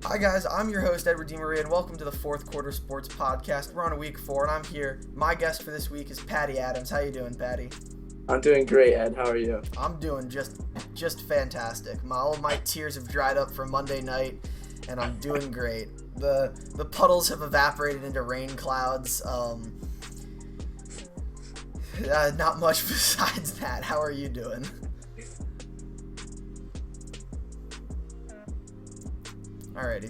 Hi guys, I'm your host Edward DeMaria, and welcome to the Fourth Quarter Sports Podcast. We're on week 4, and I'm here. My guest for this week is Patty Adams. How you doing, Patty? I'm doing great, Ed. How are you? I'm doing just fantastic. All of my tears have dried up from Monday night, and I'm doing great. The puddles have evaporated into rain clouds. Not much besides that. How are you doing? Alrighty.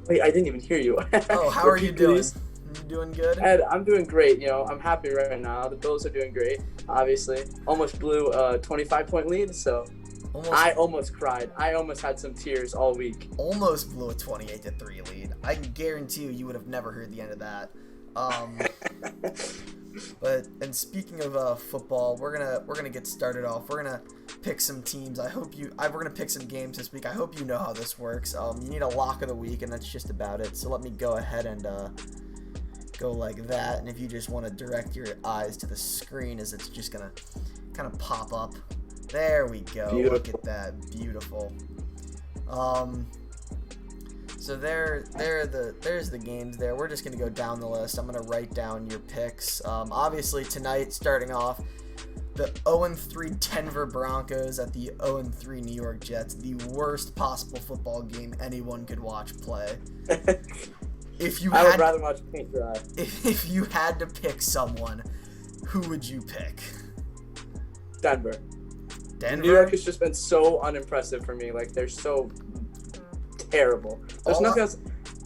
Wait, I didn't even hear you. Oh, how are you doing? Please. You doing good? Ed, I'm doing great. I'm happy right now. The Bills are doing great, obviously. Almost blew a 25-point lead, so I almost cried. I almost had some tears all week. Almost blew a 28-3 lead. I can guarantee you would have never heard the end of that. And speaking of football, we're gonna get started off. We're gonna pick some teams. We're gonna pick some games this week. I hope you know how this works. You need a lock of the week, and that's just about it. So let me go ahead and go like that. And if you just want to direct your eyes to the screen, as it's just gonna kind of pop up. There we go. Beautiful. Look at that, beautiful. So there's the games there. We're just going to go down the list. I'm going to write down your picks. Obviously, tonight, starting off, the 0-3 Denver Broncos at the 0-3 New York Jets. The worst possible football game anyone could watch play. I would rather watch paint dry. If you had to pick someone, who would you pick? Denver. New York has just been so unimpressive for me. Like, they're so terrible. There's nothing else.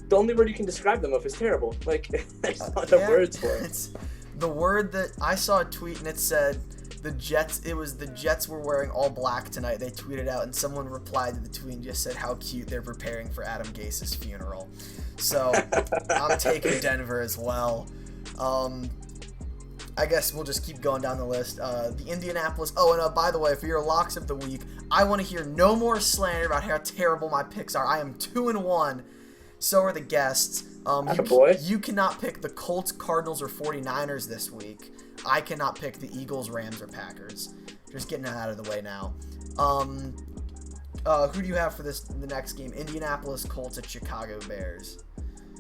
The only word you can describe them with is terrible. Like, there's not enough words for it. It's the word that I saw a tweet and it said the Jets were wearing all black tonight. They tweeted out and someone replied to the tweet and just said how cute they're preparing for Adam Gase's funeral. So I'm taking Denver as well. I guess we'll just keep going down the list. The Indianapolis. Oh, and by the way, for your locks of the week, I want to hear no more slander about how terrible my picks are. I am 2-1. So are the guests. You cannot pick the Colts, Cardinals, or 49ers this week. I cannot pick the Eagles, Rams, or Packers. Just getting that out of the way now. Who do you have for the next game? Indianapolis Colts at Chicago Bears.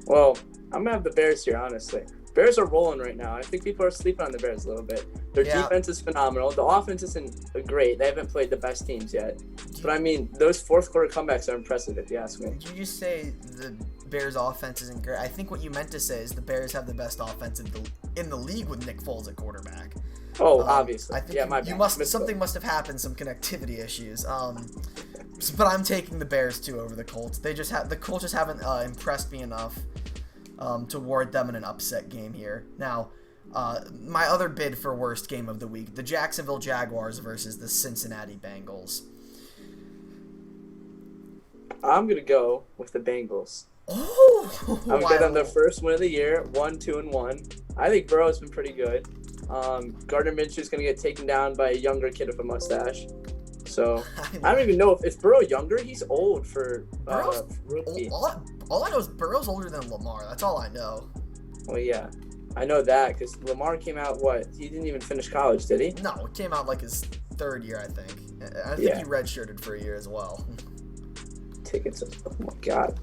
Well, I'm gonna have the Bears here, honestly. Bears are rolling right now. I think people are sleeping on the Bears a little bit. Their defense is phenomenal. The offense isn't great. They haven't played the best teams yet. But, I mean, those fourth quarter comebacks are impressive, if you ask me. Did you just say the Bears' offense isn't great? I think what you meant to say is the Bears have the best offense in the league with Nick Foles at quarterback. Oh, obviously. I think something must have happened, some connectivity issues. But I'm taking the Bears, too, over the Colts. The Colts just haven't impressed me enough to warrant them in an upset game here. Now, my other bid for worst game of the week, the Jacksonville Jaguars versus the Cincinnati Bengals. I'm going to go with the Bengals. Oh! I'm going to get them their first win of the year, 2-1. I think Burrow's been pretty good. Gardner Minshew's going to get taken down by a younger kid with a mustache. So, I don't even know if Burrow younger. He's old for rookie. All I know is Burrow's older than Lamar. That's all I know. Well, yeah. I know that because Lamar came out, He didn't even finish college, did he? No, it came out like his third year, I think. I think he redshirted for a year as well. Tickets. Oh, my God.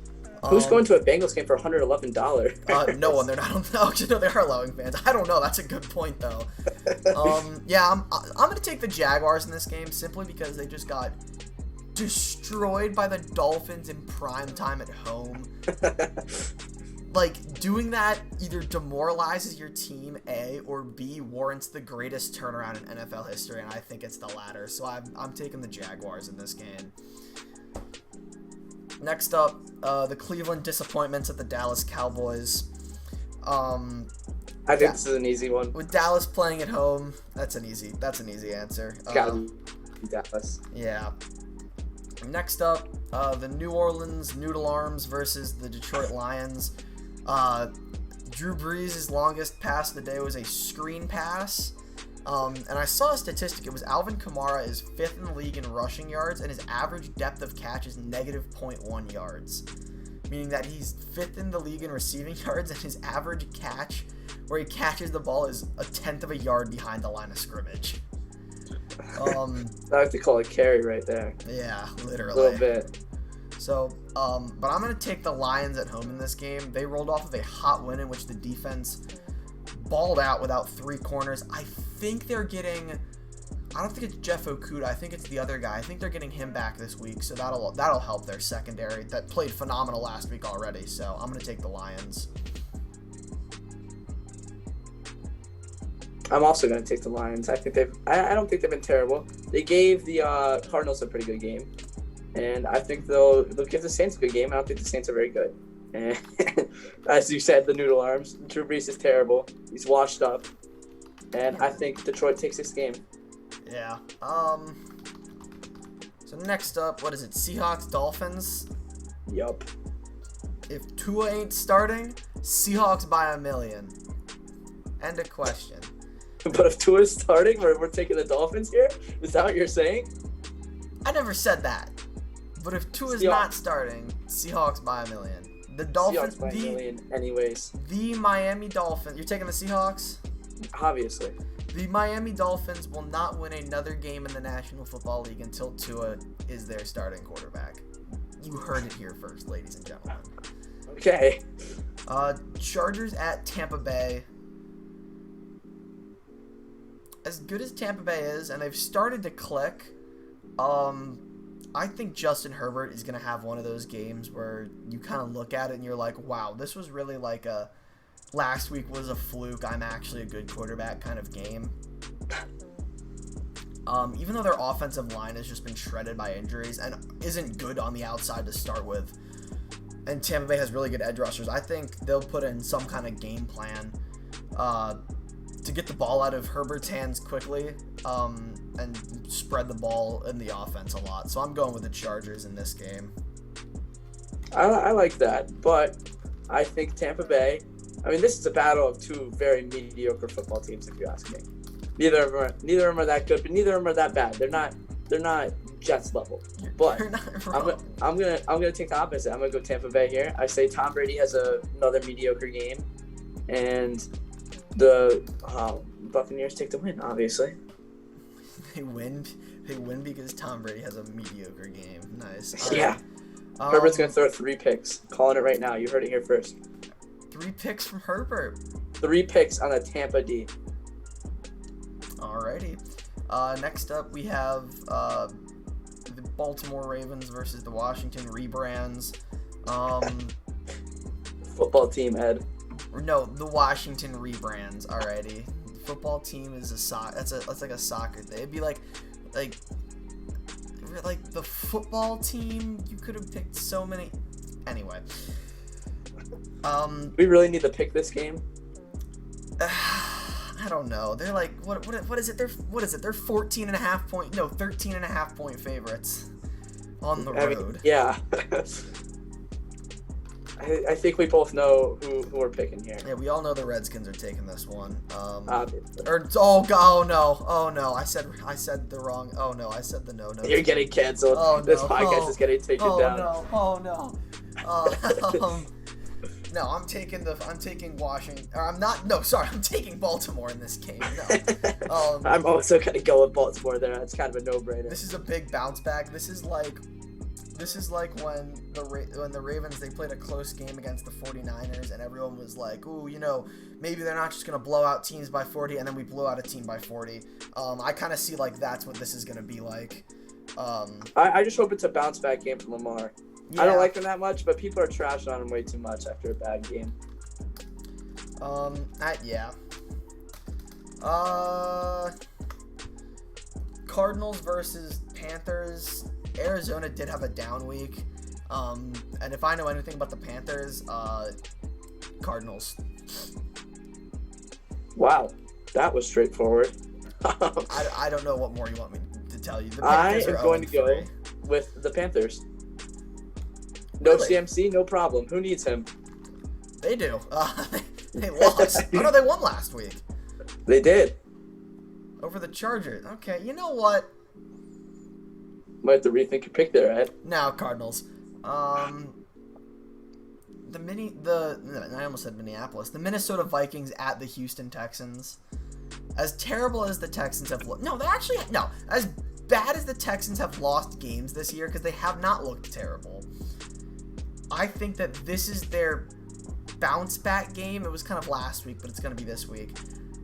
Who's going to a Bengals game for $111? No one. They're not. Actually, no, they are allowing fans. I don't know. That's a good point, though. I'm going to take the Jaguars in this game simply because they just got destroyed by the Dolphins in prime time at home. Like, doing that either demoralizes your team, A, or B, warrants the greatest turnaround in NFL history, and I think it's the latter. So I'm taking the Jaguars in this game. Next up, the Cleveland disappointments at the Dallas Cowboys. I think this is an easy one. With Dallas playing at home, that's an easy answer. Gotta be Dallas. Yeah. Next up, the New Orleans Noodle Arms versus the Detroit Lions. Drew Brees' longest pass of the day was a screen pass. And I saw a statistic. It was Alvin Kamara is 5th in the league in rushing yards, and his average depth of catch is negative 0.1 yards. Meaning that he's 5th in the league in receiving yards, and his average catch, where he catches the ball, is a 1/10 of a yard behind the line of scrimmage. I have to call it carry right there. Yeah, literally. A little bit. So, but I'm going to take the Lions at home in this game. They rolled off of a hot win in which the defense balled out without 3 corners. I think they're getting, I don't think it's Jeff Okuda. I think it's the other guy. I think they're getting him back this week, so that'll help their secondary that played phenomenal last week already. So I'm going to take the Lions. I'm also going to take the Lions. I don't think they've been terrible. They gave the Cardinals a pretty good game, and I think they'll give the Saints a good game. I don't think the Saints are very good. And as you said, the noodle arms. Drew Brees is terrible. He's washed up, and I think Detroit takes this game. Yeah. So next up, what is it? Seahawks Dolphins. Yup. If Tua ain't starting, Seahawks by 1,000,000. End of question. But if Tua's starting, we're taking the Dolphins here? Is that what you're saying? I never said that. But if Tua's not starting, Seahawks by 1,000,000. The Dolphins Seahawks by 1,000,000 anyways. The Miami Dolphins. You're taking the Seahawks? Obviously. The Miami Dolphins will not win another game in the National Football League until Tua is their starting quarterback. You heard it here first, ladies and gentlemen. Okay. Chargers at Tampa Bay. As good as Tampa Bay is, and they've started to click, I think Justin Herbert is going to have one of those games where you kind of look at it and you're like, wow, this was really like a last week was a fluke, I'm actually a good quarterback kind of game. Even though their offensive line has just been shredded by injuries and isn't good on the outside to start with, and Tampa Bay has really good edge rushers, I think they'll put in some kind of game plan to get the ball out of Herbert's hands quickly and spread the ball in the offense a lot. So I'm going with the Chargers in this game. I like that, but I think Tampa Bay, I mean, this is a battle of two very mediocre football teams, if you ask me. Neither of them are that good, but neither of them are that bad. They're not Jets level. But You're not wrong. I'm gonna take the opposite. I'm gonna go Tampa Bay here. I say Tom Brady has another mediocre game, and the Buccaneers take the win. Obviously, They win because Tom Brady has a mediocre game. Nice. Yeah. Herbert's gonna throw 3 picks. Calling it right now. You heard it here first. 3 picks from Herbert. 3 picks on the Tampa D. Alrighty. Next up, we have the Baltimore Ravens versus the Washington Rebrands. Football team, Ed. No, the Washington Rebrands. Alrighty. The football team is that's like a soccer thing. It'd be like the football team. You could have picked so many. Anyway. We really need to pick this game. I don't know. They're like what is it? They're 13.5 point favorites on the road. Yeah. I think we both know who we're picking here. Yeah, we all know the Redskins are taking this one. Obviously. Oh no! I said the wrong. Oh no! I said the no. You're getting canceled. Oh, no. This podcast is getting taken down. Oh no! No, I'm taking Washington. Or I'm taking Baltimore in this game. No. I'm also gonna go with Baltimore there. That's kind of a no-brainer. This is a big bounce back. This is like when the Ravens, they played a close game against the 49ers and everyone was like, ooh, maybe they're not just going to blow out teams by 40, and then we blew out a team by 40. I kind of see like that's what this is going to be like. I just hope it's a bounce back game for Lamar. Yeah. I don't like him that much, but people are trashing on him way too much after a bad game. Yeah. Cardinals versus Panthers. Arizona did have a down week. And if I know anything about the Panthers, Cardinals. Wow, that was straightforward. I don't know what more you want me to tell you. The I Panthers am are going to 0-3. go with the Panthers. No Really? CMC, no problem. Who needs him? They do. They lost. Oh no, they won last week. They did. Over the Chargers. Okay, you know what? Might have to rethink your pick there, Ed. Now Cardinals. I almost said Minneapolis. The Minnesota Vikings at the Houston Texans. As terrible as the Texans have looked. No, they actually. No. As bad as the Texans have lost games this year, because they have not looked terrible, I think that this is their bounce back game. It was kind of last week, but it's going to be this week.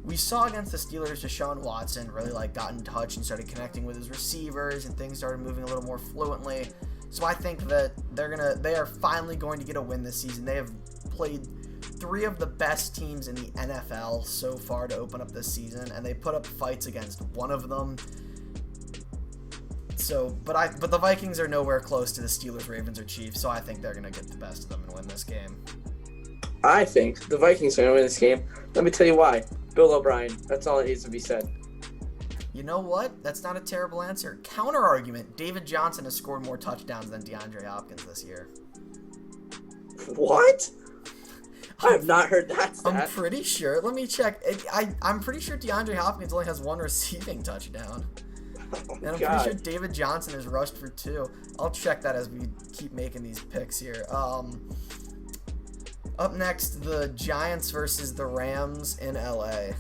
We saw against the Steelers, Deshaun Watson really got in touch and started connecting with his receivers, and things started moving a little more fluently. So I think that they are finally going to get a win this season. They have played 3 of the best teams in the NFL so far to open up this season, and they put up fights against one of them. So, but the Vikings are nowhere close to the Steelers, Ravens, or Chiefs, so I think they're going to get the best of them and win this game. I think the Vikings are going to win this game. Let me tell you why. Bill O'Brien. That's all that needs to be said. You know what? That's not a terrible answer. Counter argument. David Johnson has scored more touchdowns than DeAndre Hopkins this year. What? I have not heard that stat. I'm pretty sure. Let me check. I'm pretty sure DeAndre Hopkins only has 1 receiving touchdown. Oh, and I'm God. pretty sure David Johnson has rushed for 2. I'll check that as we keep making these picks here. Up next, the Giants versus the Rams in LA.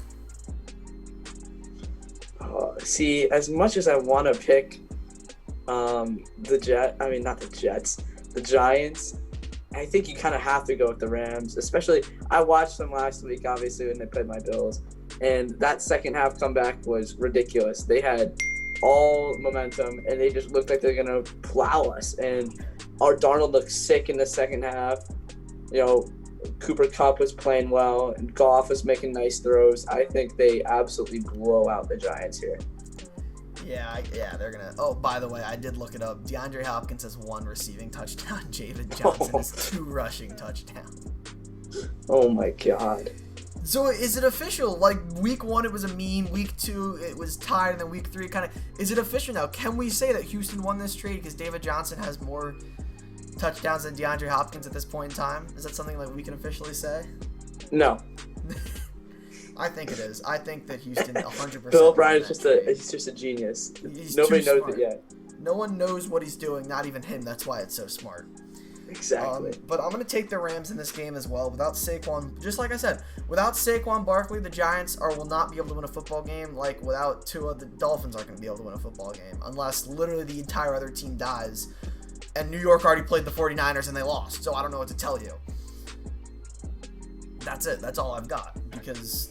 See, as much as I want to pick the Giants, I think you kind of have to go with the Rams. Especially, I watched them last week, obviously, when they played my Bills. And that second half comeback was ridiculous. They had all momentum, and they just looked like they're going to plow us. And our Darnold looked sick in the second half. You know, Cooper Kupp was playing well, and Goff was making nice throws. I think they absolutely blow out the Giants here. Yeah, they're going to. Oh, by the way, I did look it up. DeAndre Hopkins has 1 receiving touchdown. David Johnson has 2 rushing touchdowns. Oh, my God. So is it official? Like, week 1 it was a meme, week 2 it was tied, and then week 3 kind of... Is it official now? Can we say that Houston won this trade because David Johnson has more touchdowns than DeAndre Hopkins at this point in time? Is that something like we can officially say? No. I think it is. I think that Houston 100%. Bill O'Brien's just a genius. Nobody knows it yet. No one knows what he's doing, not even him. That's why it's so smart. Exactly. But I'm going to take the Rams in this game as well. Without Saquon, just like I said, without Saquon Barkley, the Giants will not be able to win a football game. Like, without Tua, the Dolphins aren't going to be able to win a football game. Unless literally the entire other team dies. And New York already played the 49ers and they lost. So I don't know what to tell you. That's it. That's all I've got. Because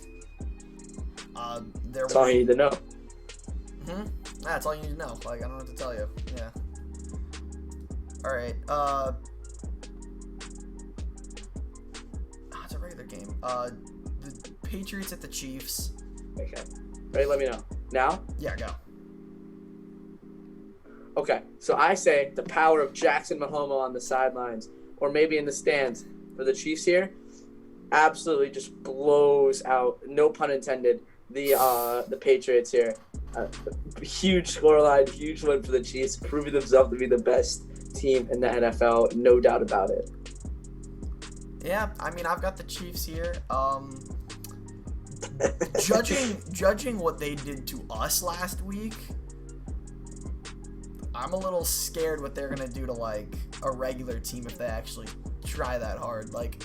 that's all you need to know. That's all you need to know. Like, I don't know what to tell you. Yeah. All right. It's a regular game. The Patriots at the Chiefs. Okay. Ready? Let me know. Now? Yeah, go. Okay. So I say the power of Jackson Mahomes on the sidelines, or maybe in the stands for the Chiefs here, absolutely just blows out, no pun intended, the Patriots here. Huge scoreline, huge win for the Chiefs, proving themselves to be the best team in the NFL, no doubt about it. Yeah, I mean, I've got the Chiefs here. Judging what they did to us last week, I'm a little scared what they're gonna do to like a regular team if they actually try that hard. Like,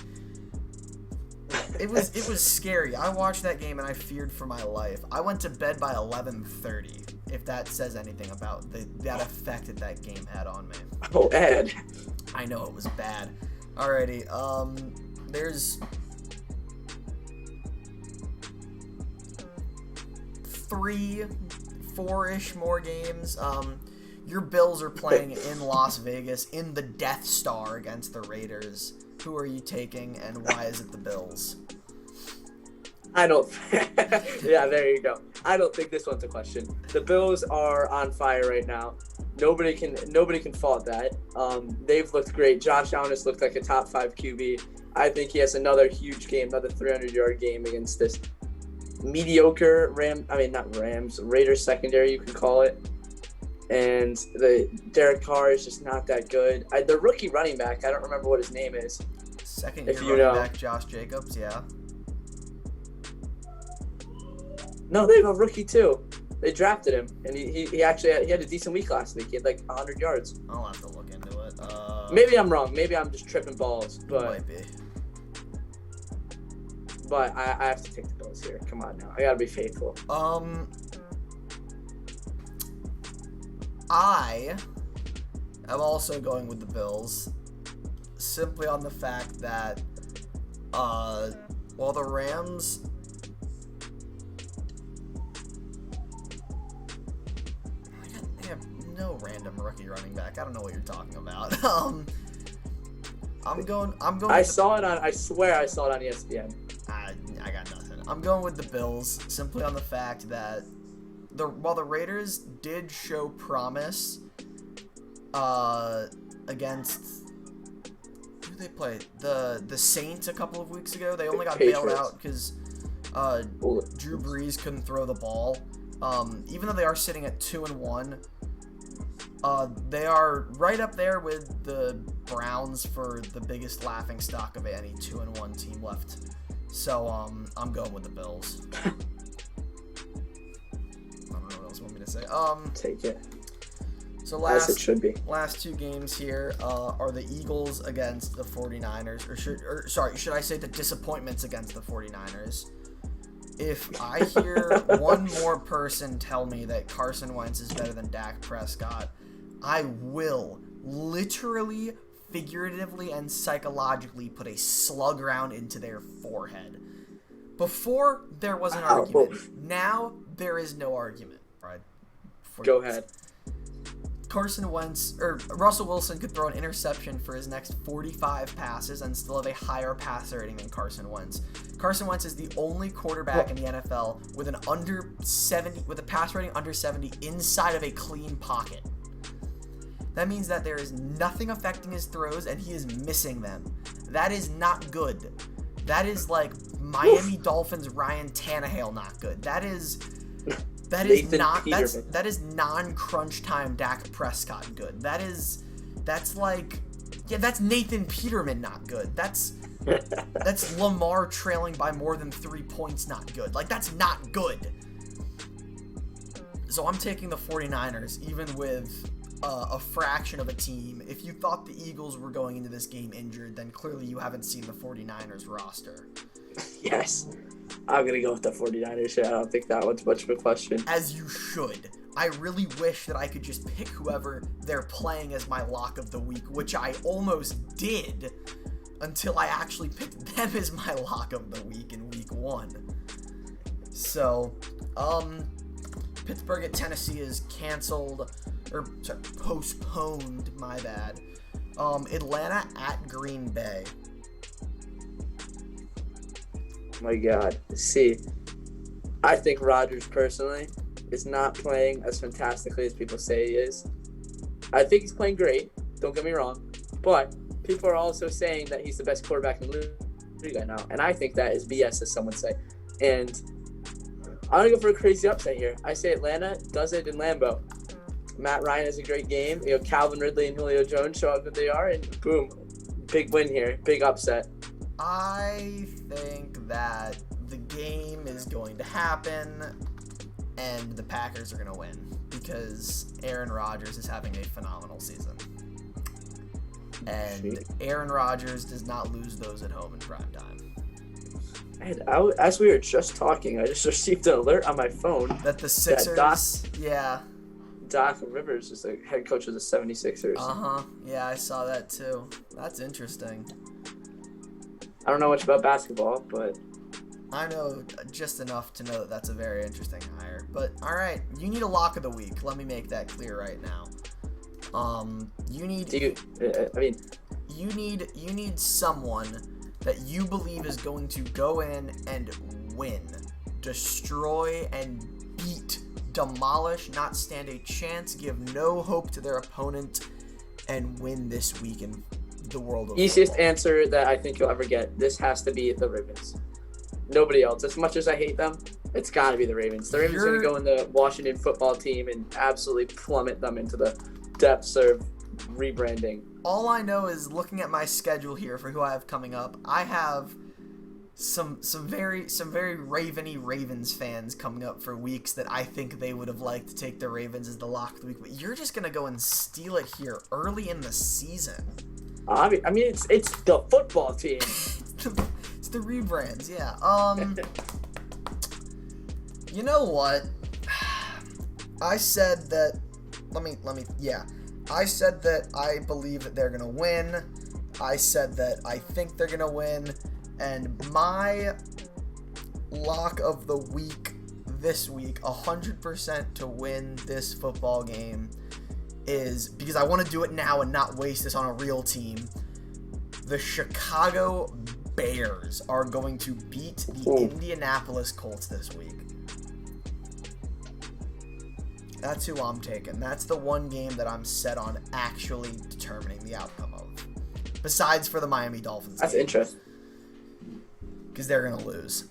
it was scary. I watched that game and I feared for my life. I went to bed by 11:30. If that says anything about that effect that game had on me. Oh, Ed. I know it was bad. Alrighty. There's 4-ish more games. Your Bills are playing in Las Vegas in the Death Star against the Raiders. Who are you taking, and why is it the Bills? I don't. Yeah, there you go. I don't think this one's a question. The Bills are on fire right now. Nobody can fault that. They've looked great. Josh Allen has looked like a top 5 QB. I think he has another huge game, another 300-yard game against this mediocre Raiders secondary, you can call it. And the Derek Carr is just not that good. The rookie running back, I don't remember what his name is. Second-year running back, Josh Jacobs, yeah. No, they have a rookie too. They drafted him, and he actually had a decent week last week. He had like 100 yards. I'll have to look into it. Maybe I'm wrong. Maybe I'm just tripping balls. But might be. But I have to take the Bills here. Come on now, I gotta be faithful. I am also going with the Bills, simply on the fact that, while the Rams, they have no random rookie running back. I don't know what you're talking about. I'm going. I swear I saw it on ESPN. I got nothing. I'm going with the Bills, simply on the fact that while the Raiders did show promise against who they played, the Saints a couple of weeks ago, they only got bailed out because Drew Brees couldn't throw the ball. Even though they are sitting at 2-1, they are right up there with the Browns for the biggest laughing stock of any 2-1 team left. So I'm going with the Bills. I don't know what else you want me to say. Take it. So as it should be. Last two games here are the Eagles against the 49ers, should I say the disappointments against the 49ers. If I hear one more person tell me that Carson Wentz is better than Dak Prescott, I will literally, figuratively, and psychologically put a slug round into their forehead. Before, there was an argument. Now, there is no argument. Right? Go ahead. Russell Wilson could throw an interception for his next 45 passes and still have a higher passer rating than Carson Wentz. Carson Wentz is the only quarterback in the NFL with a pass rating under 70 inside of a clean pocket. That means that there is nothing affecting his throws and he is missing them. That is not good. That is like Miami Dolphins Ryan Tannehill not good. That is non-crunch time Dak Prescott good. That's Nathan Peterman not good. That's Lamar trailing by more than 3 points not good. Like, that's not good. So I'm taking the 49ers, even with a fraction of a team. If you thought the Eagles were going into this game injured, then clearly you haven't seen the 49ers roster. Yes. I'm going to go with the 49ers. Yeah, I don't think that one's much of a question. As you should. I really wish that I could just pick whoever they're playing as my lock of the week, which I almost did until I actually picked them as my lock of the week in week 1. So, Pittsburgh at Tennessee is postponed, my bad. Atlanta at Green Bay. My God. See, I think Rodgers personally is not playing as fantastically as people say he is. I think he's playing great, don't get me wrong, but people are also saying that he's the best quarterback in the league right now, and I think that is BS, as some would say. And I'm going to go for a crazy upset here. I say Atlanta does it in Lambeau. Matt Ryan has a great game. Calvin Ridley and Julio Jones show up that they are, and boom, big win here, big upset. I think that the game is going to happen and the Packers are going to win because Aaron Rodgers is having a phenomenal season. And Aaron Rodgers does not lose those at home in prime time. And as we were just talking, I just received an alert on my phone that the Sixers, Doc Rivers is the head coach of the 76ers. Yeah, I saw that too. That's interesting. I don't know much about basketball, but I know just enough to know that that's a very interesting hire. But all right, you need a lock of the week. Let me make that clear right now. You need someone that you believe is going to go in and win, destroy and beat, demolish, not stand a chance, give no hope to their opponent, and win this week in the world of easiest football. Answer that I think you'll ever get. This has to be the Ravens. Nobody else. As much as I hate them, it's got to be the Ravens. The Ravens are going to go in the Washington football team and absolutely plummet them into the depths of rebranding. All I know is looking at my schedule here for who I have coming up, I have some very Raveny Ravens fans coming up for weeks that I think they would have liked to take the Ravens as the lock of the week. But you're just going to go and steal it here early in the season. I mean, it's the football team. It's the rebrands, yeah. You know what? I said that Yeah. I said that I believe that they're going to win. I said that I think they're going to win. And my lock of the week this week, 100% to win this football game, is because I want to do it now and not waste this on a real team. The Chicago Bears are going to beat the Indianapolis Colts this week. That's who I'm taking. That's the one game that I'm set on actually determining the outcome of. Besides for the Miami Dolphins. That's interesting. Because they're going to lose.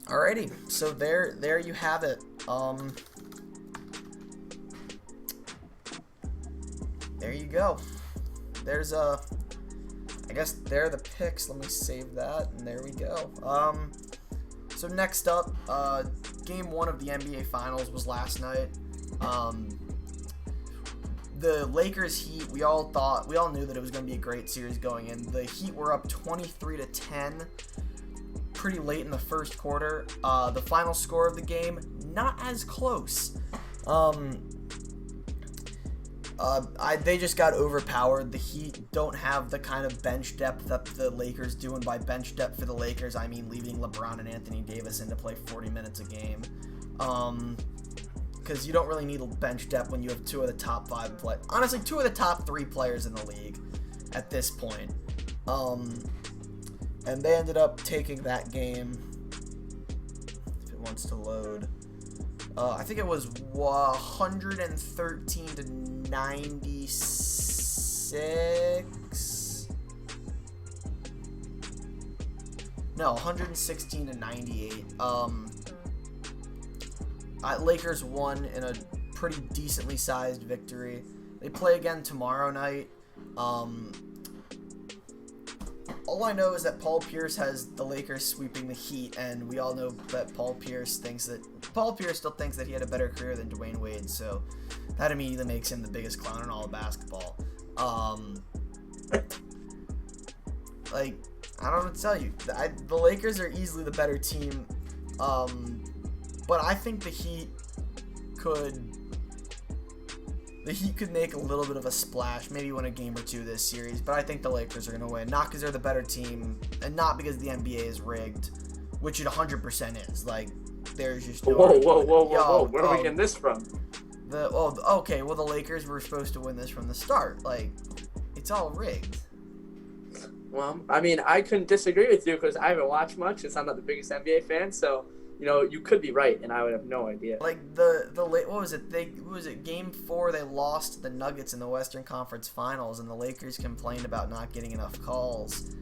Alrighty. So there you have it. There you go. There's I guess there are the picks. Let me save that, and there we go. So next up, Game 1 of the NBA Finals was last night. The Lakers Heat, we all knew that it was going to be a great series going in. The Heat were up 23-10 pretty late in the first quarter. The final score of the game, not as close. They just got overpowered. The Heat don't have the kind of bench depth that the Lakers do, and by bench depth for the Lakers, I mean leaving LeBron and Anthony Davis in to play 40 minutes a game. Because you don't really need bench depth when you have two of the top 5 players. Honestly, 2 of the top 3 players in the league at this point. And they ended up taking that game. If it wants to load. I think it was 113-96. No, 116-98. Lakers won in a pretty decently sized victory. They play again tomorrow night. All I know is that Paul Pierce has the Lakers sweeping the Heat, and we all know that Paul Pierce still thinks that he had a better career than Dwayne Wade, so that immediately makes him the biggest clown in all of basketball. I don't know what to tell you. The Lakers are easily the better team, but I think the Heat could make a little bit of a splash, maybe win a game or two this series, but I think the Lakers are going to win, not because they're the better team, and not because the NBA is rigged, which it 100% is. Like, there's just no... Whoa. Where are we getting this from? Okay, well, the Lakers were supposed to win this from the start. Like, it's all rigged. Well, I mean, I couldn't disagree with you because I haven't watched much since I'm not the biggest NBA fan, so... you could be right, and I would have no idea. Like what was it? Game 4? They lost to the Nuggets in the Western Conference Finals, and the Lakers complained about not getting enough calls.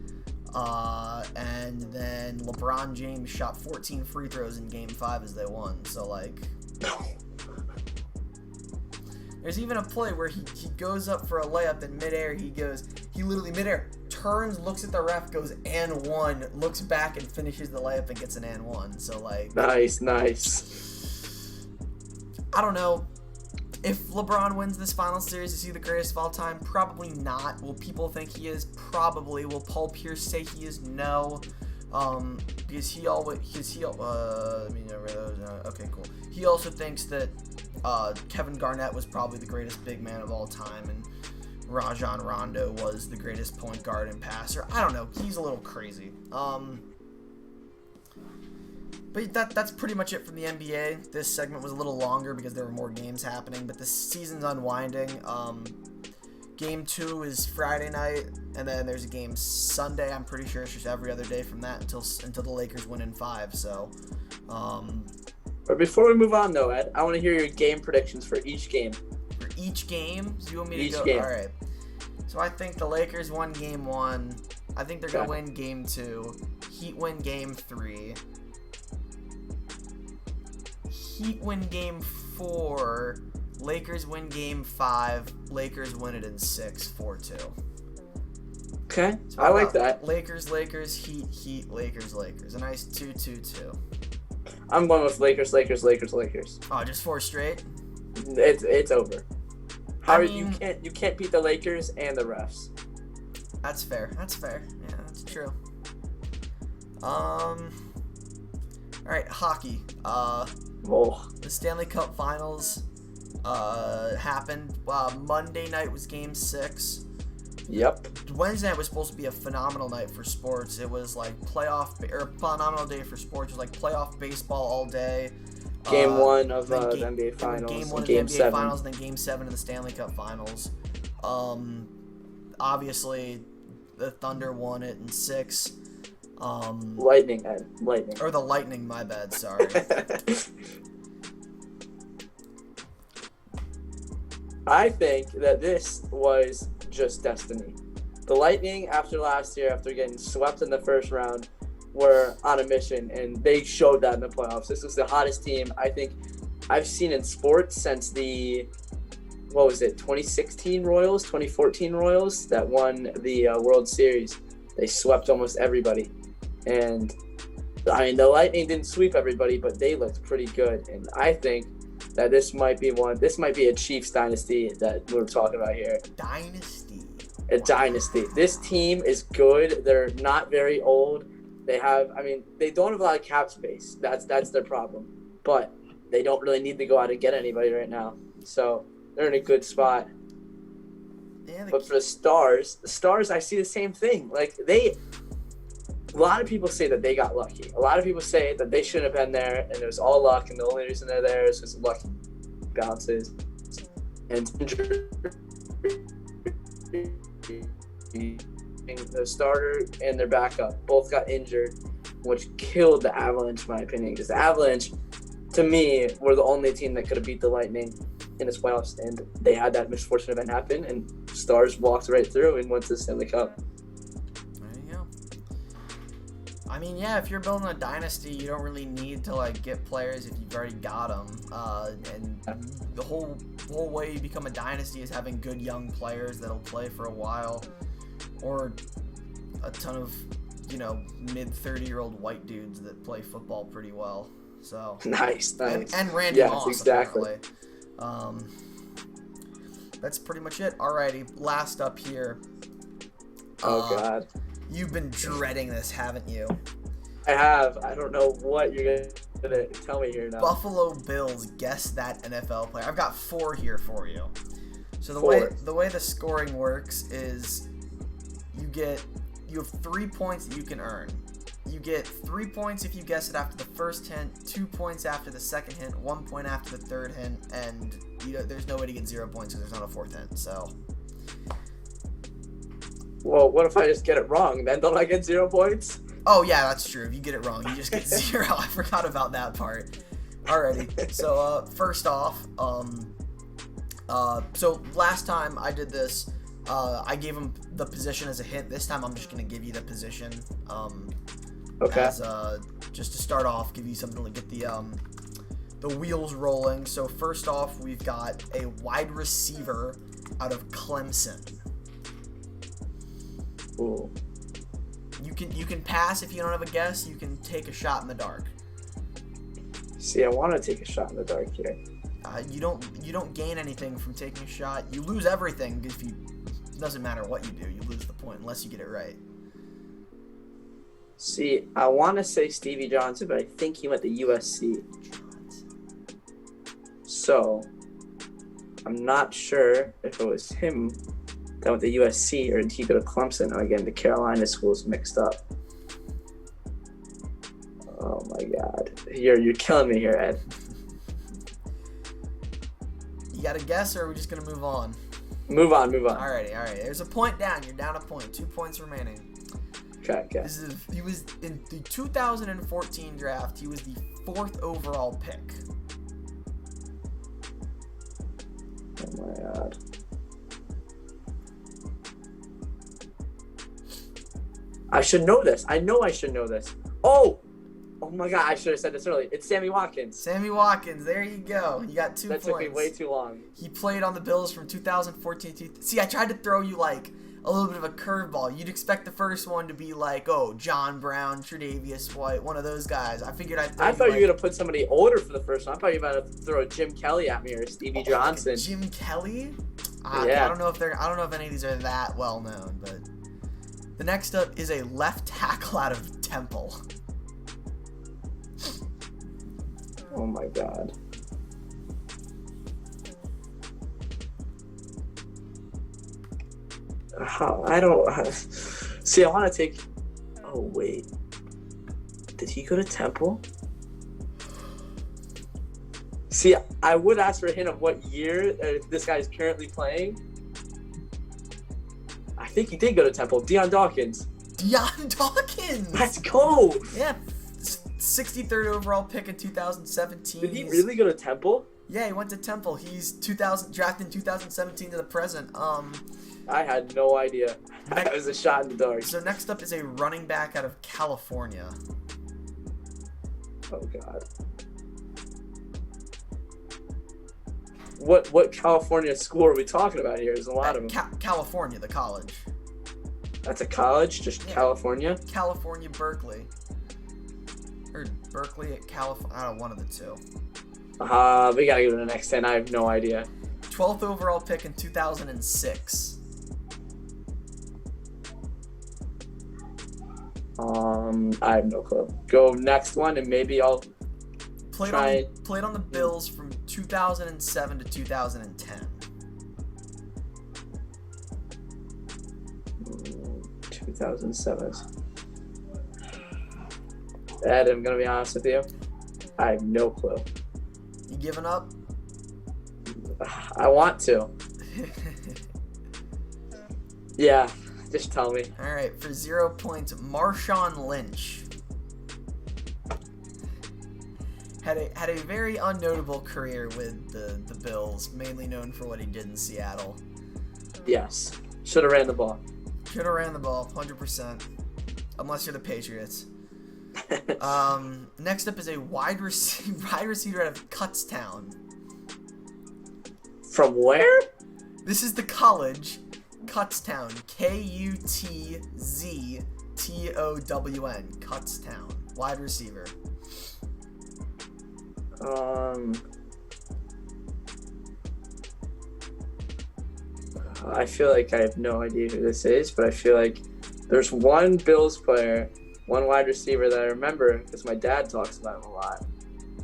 And then LeBron James shot 14 free throws in Game 5 as they won. So like, there's even a play where he goes up for a layup in midair. He literally midair turns, looks at the ref, goes and one, looks back and finishes the layup and gets an and one. So like, nice. I don't know if LeBron wins this final series. Is he the greatest of all time? Probably not. Will people think he is? Probably. Will Paul Pierce say he is? No. Because okay, cool. He also thinks that Kevin Garnett was probably the greatest big man of all time, and Rajon Rondo was the greatest point guard and passer. I don't know. He's a little crazy. But that's pretty much it from the NBA. This segment was a little longer because there were more games happening, but the season's unwinding. Game 2 is Friday night, and then there's a game Sunday. I'm pretty sure it's just every other day from that until the Lakers win in 5. So, But before we move on, though, Ed, I want to hear your game predictions for each game. For each game? So you want me each to go? Game. All right. So I think the Lakers won Game 1. I think they're going to win Game 2. Heat win Game 3. Heat win Game 4. Lakers win Game 5. Lakers win it in 6, 4-2. Okay, So I like that. Lakers, Heat, Lakers. A nice 2-2-2. I'm going with Lakers. Oh, just 4 straight? It's over. You can't beat the Lakers and the refs. That's fair. Yeah, that's true. All right, hockey. The Stanley Cup Finals happened. Monday night was Game 6. Yep. Wednesday night was supposed to be a phenomenal night for sports. It was like phenomenal day for sports. It was like playoff baseball all day. Game 1 of the NBA Finals. Game 1 of Game the NBA 7. Finals, and then Game 7 of the Stanley Cup Finals. Obviously, the Thunder won it in 6. Lightning. Or the Lightning, my bad, sorry. I think that this was just destiny. The Lightning, after last year, after getting swept in the first round, were on a mission, and they showed that in the playoffs. This was the hottest team I think I've seen in sports since the 2016 Royals, 2014 Royals that won the World Series. They swept almost everybody. And, I mean, the Lightning didn't sweep everybody, but they looked pretty good. And I think that this might be a Chiefs dynasty that we're talking about here. Dynasty. A dynasty. This team is good. They're not very old. They don't have a lot of cap space. That's their problem. But they don't really need to go out and get anybody right now. So they're in a good spot. Yeah, but for the Stars, I see the same thing. Like a lot of people say that they got lucky. A lot of people say that they shouldn't have been there, and it was all luck, and the only reason they're there is because lucky bounces and the starter and their backup both got injured, which killed the Avalanche, in my opinion. Because the Avalanche, to me, were the only team that could have beat the Lightning in this playoffs, and they had that misfortunate event happen, and Stars walked right through and went to the Stanley Cup. There you go. I mean, yeah, if you're building a dynasty, you don't really need to like get players if you've already got them. And the whole way you become a dynasty is having good young players that'll play for a while, or a ton of mid 30-year-old white dudes that play football pretty well. So nice. And Randy Moss, exactly. Apparently. That's pretty much it. Alrighty, last up here. Oh God. You've been dreading this, haven't you? I have. I don't know what you're gonna tell me here now. Buffalo Bills, guess that NFL player. I've got 4 here for you. So the way the scoring works is you have 3 points that you can earn. You get 3 points if you guess it after the first hint, 2 points after the second hint, 1 point after the third hint, and there's no way to get 0 points because there's not a fourth hint. So. Well, what if I just get it wrong? Then don't I get 0 points? Oh yeah, that's true. If you get it wrong, you just get 0. I forgot about that part. Alrighty. So first off, so last time I did this, I gave him the position as a hint. This time I'm just gonna give you the position. Okay. As just to start off, give you something to get the wheels rolling. So first off, we've got a wide receiver out of Clemson. Ooh. You can pass if you don't have a guess. You can take a shot in the dark. See, I want to take a shot in the dark here. You don't gain anything from taking a shot. You lose everything if you. Doesn't matter what you do. You lose the point unless you get it right. See, I want to say Stevie Johnson, but I think he went to USC. So, I'm not sure if it was him that went to USC or did he go to Clemson? And again, the Carolina schools mixed up. Oh my God, you're killing me here, Ed. You got a guess, or are we just gonna move on? Move on. Alrighty. There's a point down. You're down a point. 2 points remaining. Okay. He was in the 2014 draft. He was the 4th overall pick. Oh my God. I should know this. I know I should know this. Oh my God, I should have said this earlier. It's Sammy Watkins. Sammy Watkins, there you go. You got 2 points. That took me way too long. He played on the Bills from 2014 to... See, I tried to throw you, like, a little bit of a curveball. You'd expect the first one to be like, John Brown, Tre'Davious White, one of those guys. I figured I'd throw I thought you were going to put somebody older for the first one. I thought you were about to throw Jim Kelly at me or Stevie Johnson. Like Jim Kelly? Yeah. I don't know if any of these are that well known, but... The next up is a left tackle out of Temple. Oh my God. I don't see. I want to take. Oh wait, did he go to Temple? See, I would ask for a hint of what year this guy is currently playing. I think he did go to Temple. Deion Dawkins. Deion Dawkins. Let's go. Yeah, 63rd overall pick in 2017. Did he really go to Temple? Yeah, he went to Temple. He's drafted in 2017 to the present. I had no idea. That was a shot in the dark. So next up is a running back out of California. Oh God. What California school are we talking about here? There's a lot of them. California, the college. That's a college? Just California? California, Berkeley. Or Berkeley at California. I don't know, one of the two. We gotta go to the next 10. I have no idea. 12th overall pick in 2006. I have no clue. Go next one, and maybe I'll played on the Bills from 2007 to 2010. 2007. Ed, I'm gonna be honest with you. I have no clue. You giving up? I want to. Yeah, just tell me. All right, for 0 points, Marshawn Lynch. Had a very unnotable career with the Bills, mainly known for what he did in Seattle. Yes. Should have ran the ball. Should have ran the ball, 100%. Unless you're the Patriots. Next up is a wide receiver out of Kutztown. From where? This is the college, Kutztown. Kutztown. Kutztown. Wide receiver. I feel like I have no idea who this is, but I feel like there's one Bills player, one wide receiver that I remember because my dad talks about him a lot.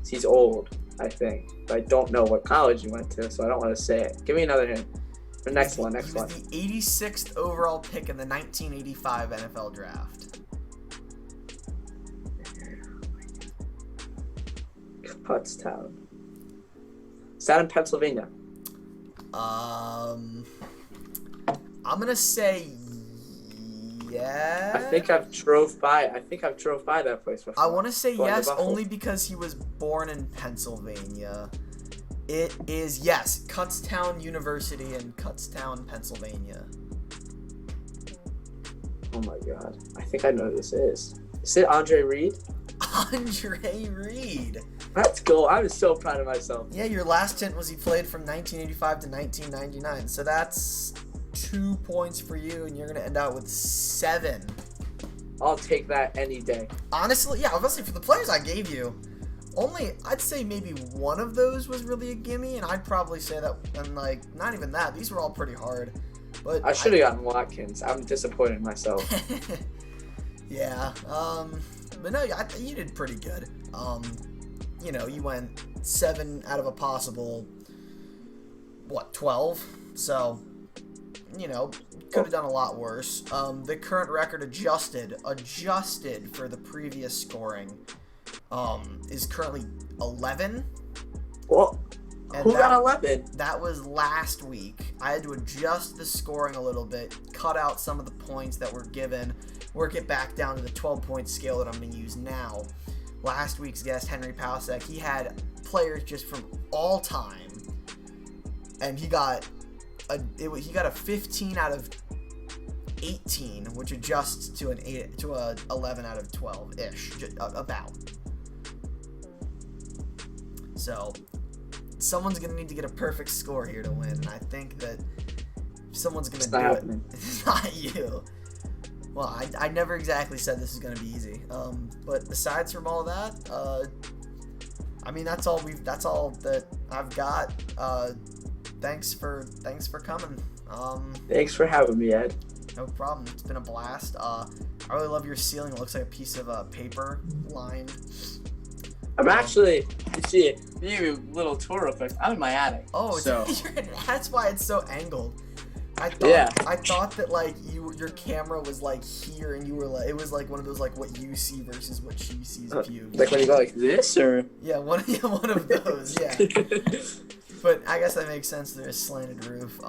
He's old, I think, but I don't know what college he went to, so I don't want to say it. Give me another hint. The next one. He was the 86th overall pick in the 1985 NFL Draft. Kutztown. Is that in Pennsylvania? I'm gonna say yeah. I think I've drove by that place before. I want to say yes, only because he was born in Pennsylvania. It is, yes, Kutztown University in Kutztown, Pennsylvania. Oh my God, I think I know who this is. Is it Andre Reed? Andre Reed. Let's go. I was so proud of myself. Yeah, your last hint was he played from 1985 to 1999. So that's 2 points for you, and you're going to end out with 7. I'll take that any day. Honestly, yeah, obviously for the players I gave you, I'd say maybe one of those was really a gimme, and I'd probably say that, and like, not even that. These were all pretty hard. But I should have gotten Watkins. I'm disappointed in myself. Yeah, but no, you did pretty good. You went 7 out of a possible, 12? So, could have done a lot worse. The current record adjusted for the previous scoring, is currently 11. Well, who got 11? That was last week. I had to adjust the scoring a little bit, cut out some of the points that were given, work it back down to the 12-point scale that I'm going to use now. Last week's guest, Henry Pausek, he had players just from all time, and he got a 15 out of 18, which adjusts to a 11 out of 12-ish, about. So someone's going to need to get a perfect score here to win, and I think that if someone's going to do it, it's not you. Well, I never exactly said this is going to be easy. But besides from all that, that's all that I've got. Thanks for coming. Thanks for having me, Ed. No problem. It's been a blast. I really love your ceiling. It looks like a piece of paper lined. I'm actually, you see, give you a little tour real quick. I'm in my attic. Oh, so that's why it's so angled. I thought that like your camera was like here and you were like, it was like one of those like what you see versus what she sees view. Like when you go like this, or yeah, one of those. Yeah. But I guess that makes sense. There's slanted roof.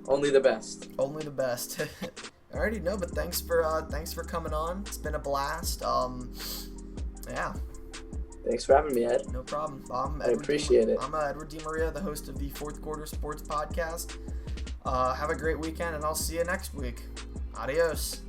Only the best. Only the best. Alrighty, no, but thanks for coming on. It's been a blast. Yeah. Thanks for having me, Ed. No problem. I appreciate it. I'm Edward DiMaria, the host of the Fourth Quarter Sports Podcast. Have a great weekend, and I'll see you next week. Adios.